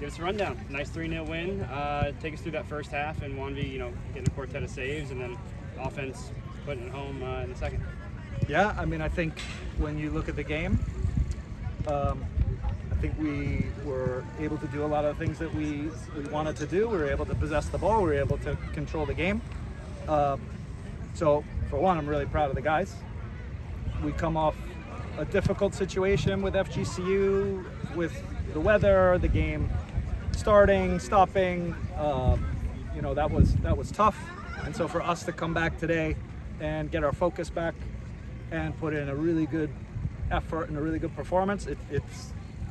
give us a rundown. Nice 3-0 win. Take us through that first half and 1v, getting a quartet of saves, and then offense putting it home in the second. Yeah, I mean, I think when you look at the game, I think we were able to do a lot of things that we wanted to do. We were able to possess the ball. We were able to control the game. So, for one, I'm really proud of the guys. We come off a difficult situation with FGCU, with the weather, the game starting, stopping. That was tough. And so for us to come back today and get our focus back and put in a really good effort and a really good performance,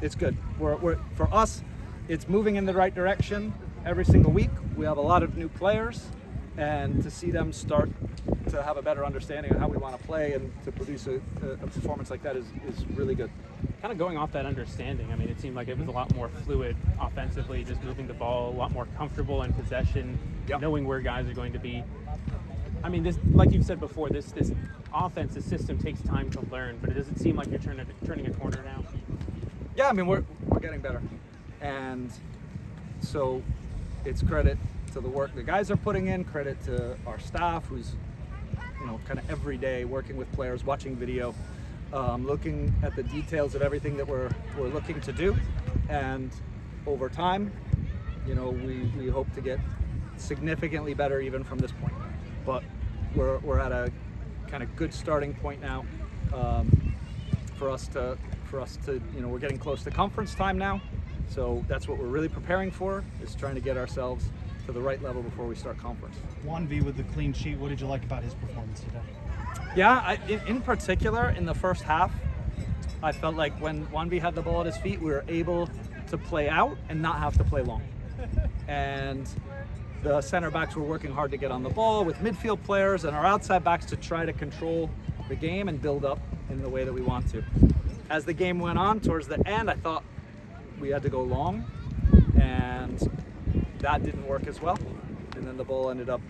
it's good. We're for us, it's moving in the right direction every single week. We have a lot of new players, and to see them start to have a better understanding of how we want to play and to produce a performance like that is really good. Kind of going off that understanding, I mean, it seemed like it was a lot more fluid offensively, just moving the ball, a lot more comfortable in possession, knowing where guys are going to be. I mean, this, like you've said before, this offense, this system takes time to learn, but does it seem like you're turning a corner now? Yeah, I mean, we're getting better. And so it's credit to the work the guys are putting in, credit to our staff who's, kind of every day working with players, watching video, looking at the details of everything that we're looking to do. And over time, we hope to get significantly better even from this point. But we're at a kind of good starting point now for us to we're getting close to conference time now. So that's what we're really preparing for, is trying to get ourselves to the right level before we start conference. 1V with the clean sheet, what did you like about his performance today? Yeah, in particular, in the first half, I felt like when 1V had the ball at his feet, we were able to play out and not have to play long. And the center backs were working hard to get on the ball with midfield players, and our outside backs to try to control the game and build up in the way that we want to. As the game went on, towards the end, I thought we had to go long, and that didn't work as well. And then the ball ended up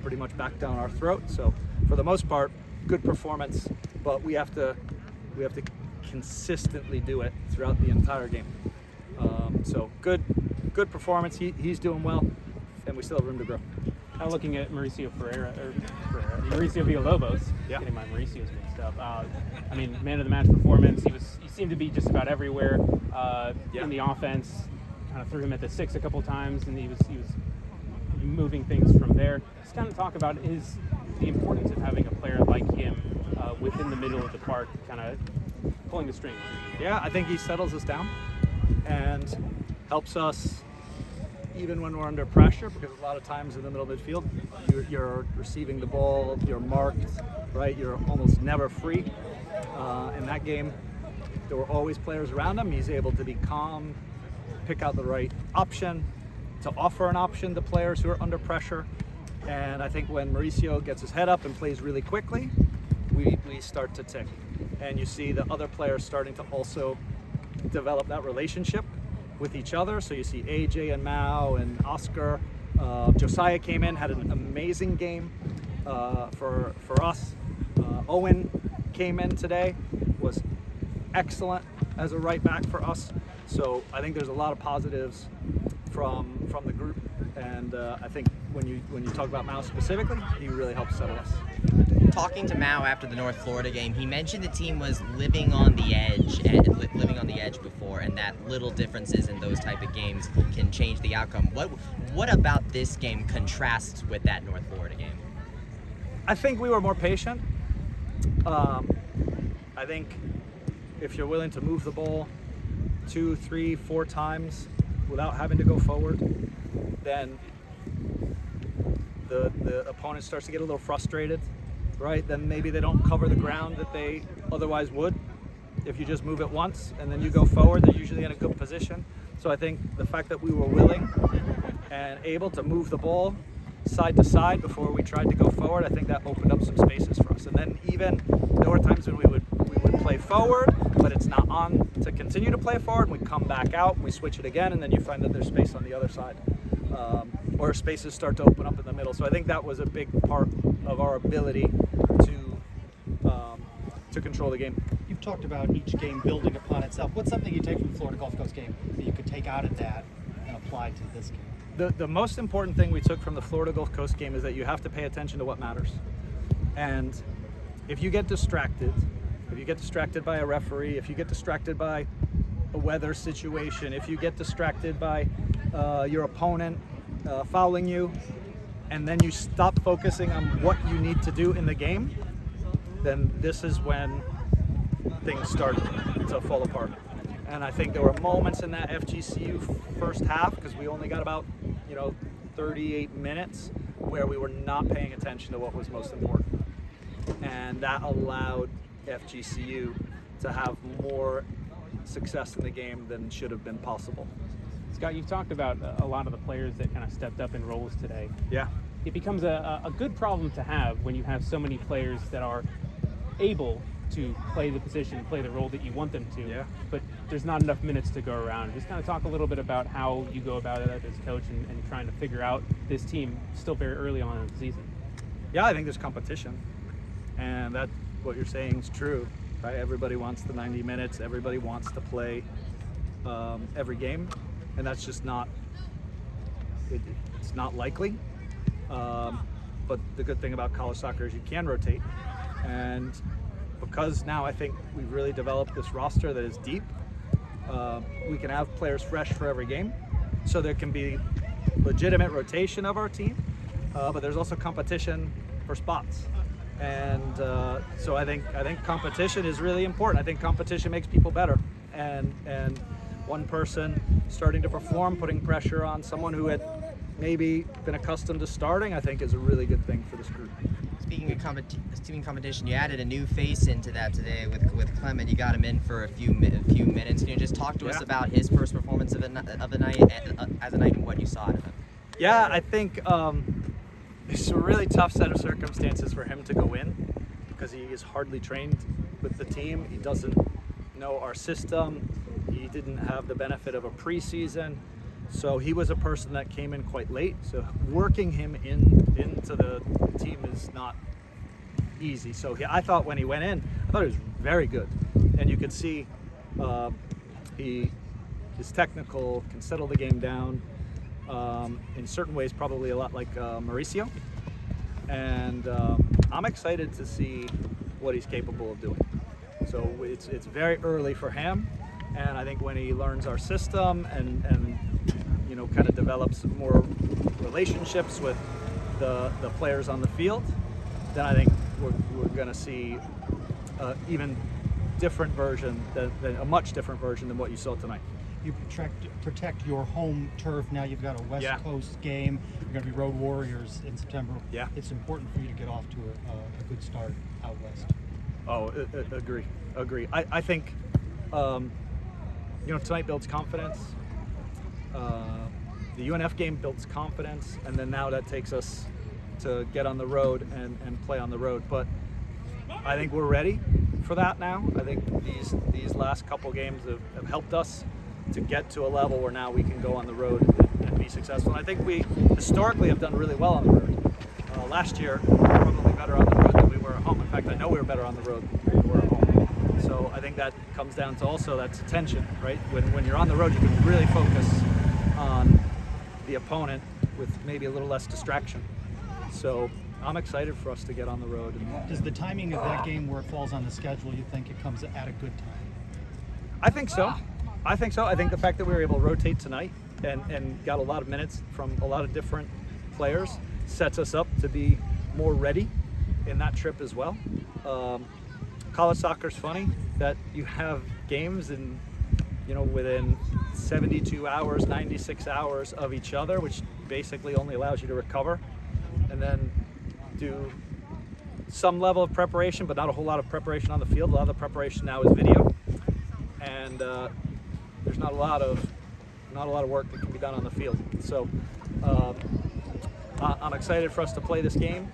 pretty much back down our throat. So for the most part, good performance, but we have to consistently do it throughout the entire game. So good performance. He's doing well, and we still have room to grow. Now looking at Mauricio Villalobos, getting my Mauricio's mixed up. I mean, man of the match performance. He seemed to be just about everywhere in the offense. Kind of threw him at the 6 a couple times, and he was moving things from there. Just kind of talk about the importance of having a player like him within the middle of the park, kind of pulling the strings. Yeah, I think he settles us down and helps us even when we're under pressure, because a lot of times in the middle of midfield, you're receiving the ball, you're marked, right? You're almost never free. In that game, there were always players around him. He's able to be calm, pick out the right option, to offer an option to players who are under pressure. And I think when Mauricio gets his head up and plays really quickly, we start to tick. And you see the other players starting to also develop that relationship with each other. So you see AJ and Mao and Oscar. Josiah came in, had an amazing game for us. Owen came in today, was excellent as a right back for us. So I think there's a lot of positives from the group, and I think when you talk about Mao specifically, he really helps settle us. Talking to Mao after the North Florida game, he mentioned the team was living on the edge before, and that little differences in those type of games can change the outcome. What about this game contrasts with that North Florida game? I think we were more patient. I think if you're willing to move the ball 2, 3, 4 times without having to go forward, then the opponent starts to get a little frustrated, right? Then maybe they don't cover the ground that they otherwise would. If you just move it once and then you go forward, they're usually in a good position. So I think the fact that we were willing and able to move the ball side to side before we tried to go forward, I think that opened up some spaces for us. And then even there were times when we would play forward, but it's not on to continue to play forward. We come back out, we switch it again, and then you find that there's space on the other side, or spaces start to open up in the middle. So I think that was a big part of our ability to control the game. You've talked about each game building upon itself. What's something you take from the Florida Gulf Coast game that you could take out of that and apply to this game? The most important thing we took from the Florida Gulf Coast game is that you have to pay attention to what matters. And if you get distracted by a referee, if you get distracted by a weather situation, if you get distracted by your opponent fouling you, and then you stop focusing on what you need to do in the game, then this is when things start to fall apart. And I think there were moments in that FGCU first half, because we only got about 38 minutes, where we were not paying attention to what was most important. And that allowed FGCU to have more success in the game than should have been possible. Scott, you've talked about a lot of the players that kind of stepped up in roles today. Yeah. It becomes a good problem to have when you have so many players that are able to play the position, play the role that you want them to, Yeah. but there's not enough minutes to go around. Just kind of talk a little bit about how you go about it as coach and trying to figure out this team still very early on in the season. Yeah, I think there's competition, and that what you're saying is true, right? Everybody wants the 90 minutes. Everybody wants to play every game, and that's just not. It's not likely. But the good thing about college soccer is you can rotate, and because now I think we've really developed this roster that is deep, we can have players fresh for every game, so there can be legitimate rotation of our team, but there's also competition for spots. And so I think competition is really important. I think competition makes people better, and one person starting to perform, putting pressure on someone who had maybe been accustomed to starting, I think is a really good thing for this group. Speaking of competition, you added a new face into that today with Clement. You got him in for a few minutes. Can you just talk to us about his first performance of the night as a night and what you saw out of him? Yeah, I think it's a really tough set of circumstances for him to go in, because he is hardly trained with the team. He doesn't know our system. He didn't have the benefit of a preseason. So he was a person that came in quite late. So working him into the team is not easy. So I thought when he went in, I thought he was very good. And you could see he is technical, can settle the game down. In certain ways, probably a lot like Mauricio. And I'm excited to see what he's capable of doing. So it's very early for him. And I think when he learns our system and kind of develops more relationships with the players on the field, then I think we're going to see even different version, a much different version than what you saw tonight. You protect your home turf. Now you've got a West Coast game. You're going to be road warriors in September. Yeah. It's important for you to get off to a good start out west. Oh, agree. I think tonight builds confidence. The UNF game builds confidence, and then now that takes us to get on the road and play on the road. But I think we're ready for that now. I think these last couple games have helped us to get to a level where now we can go on the road and be successful. And I think we historically have done really well on the road. Last year, we were probably better on the road than we were at home. In fact, I know we were better on the road than we were at home. So I think that comes down to also that's attention, right? When you're on the road, you can really focus on the opponent with maybe a little less distraction. So I'm excited for us to get on the road. Does the timing of that game where it falls on the schedule, you think it comes at a good time? I think so. I think the fact that we were able to rotate tonight and got a lot of minutes from a lot of different players sets us up to be more ready in that trip as well. College soccer's funny that you have games in within 72 hours, 96 hours of each other, which basically only allows you to recover and then do some level of preparation, but not a whole lot of preparation on the field. A lot of the preparation now is video, and there's not a lot of work that can be done on the field. So I'm excited for us to play this game,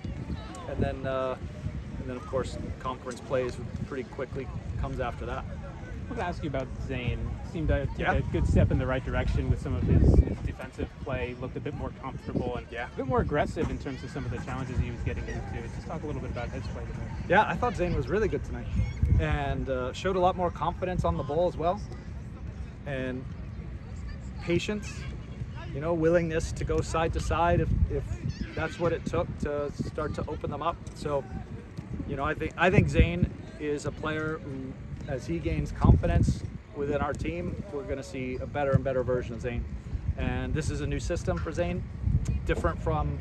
and then of course conference plays pretty quickly comes after that. I want to ask you about Zane. Seemed to take a good step in the right direction with some of his defensive play. Looked a bit more comfortable and a bit more aggressive in terms of some of the challenges he was getting into. Just talk a little bit about his play today. Yeah, I thought Zane was really good tonight, and showed a lot more confidence on the ball as well, and patience willingness to go side to side if that's what it took to start to open them up. So, I think Zane is a player who, as he gains confidence within our team, we're going to see a better and better version of Zane. And this is a new system for Zane, different from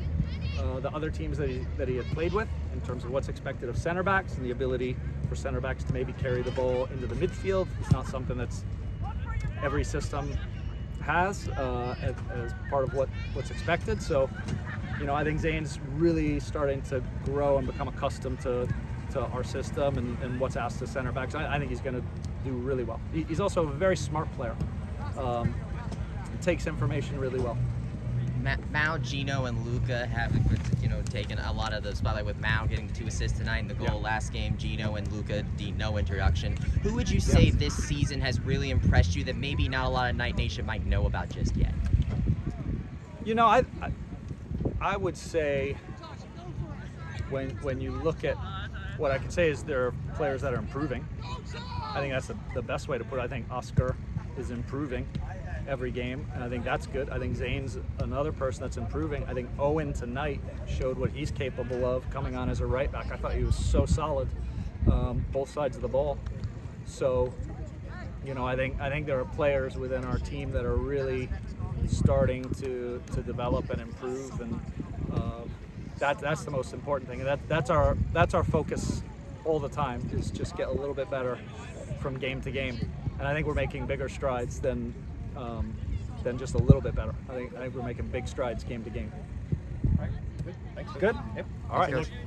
the other teams that he had played with in terms of what's expected of center backs and the ability for center backs to maybe carry the ball into the midfield. It's not something that's every system has as part of what's expected. So, I think Zane's really starting to grow and become accustomed to our system and what's asked of center backs. I think he's going to do really well. He's also a very smart player. Takes information really well. Mao, Gino, and Luca have taken a lot of the spotlight, with Mao getting the 2 assists tonight in the goal last game. Gino and Luca, no introduction. Who would you say this season has really impressed you that maybe not a lot of Night Nation might know about just yet? I would say when you look at what I can say is there are players that are improving. I think that's the best way to put it. I think Oscar is improving every game, and I think that's good. I think Zane's another person that's improving. I think Owen tonight showed what he's capable of coming on as a right back. I thought he was so solid, both sides of the ball. So, I think there are players within our team that are really starting to develop and improve, and that's the most important thing. And that's our focus all the time, is just get a little bit better from game to game. And I think we're making bigger strides than just a little bit better. I think we're making big strides game to game. All right. Good. Thanks. Good? Yep. All right. Thanks, Coach.